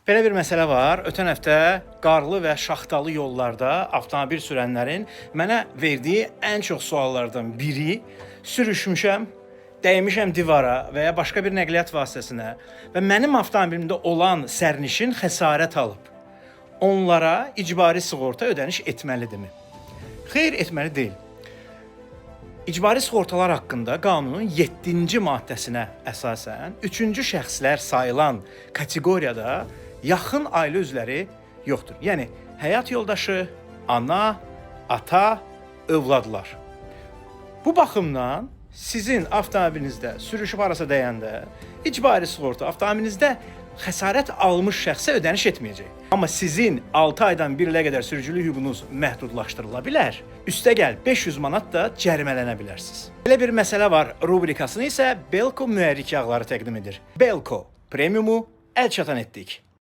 Belə bir məsələ var. Ötən həftə qarlı və şaxtalı yollarda avtomobil sürənlərin mənə verdiyi ən çox suallardan biri sürüşmüşəm, dəymişəm divara və ya başqa bir nəqliyyat vasitəsinə və mənim avtomobilimdə olan sərnişin xəsarət alıb. Onlara icbari sığorta ödəniş etməlidirmi? Xeyr, etməli deyil. İcbari sığortalar haqqında qanunun 7-ci maddəsinə əsasən 3-cü şəxslər sayılan kateqoriyada yaxın ailə üzvləri yoxdur. Yəni həyat yoldaşı, ana, ata, övladlar. Bu baxımdan sizin avtomobilinizdə sürüşüb harasa dəyəndə icbari sığorta avtomobilinizdə xəsarət almış şəxsə ödəniş etməyəcək. Amma sizin 6 aydan 1 ilə qədər sürücülük hüququnuz məhdudlaşdırıla bilər. Üstəgəl 500 manat da cərimələnə bilərsiniz. Belə bir məsələ var. Rubrikasını isə Belko mühərrik yağları təqdim edir. Belko premiumu əl çatan etdik.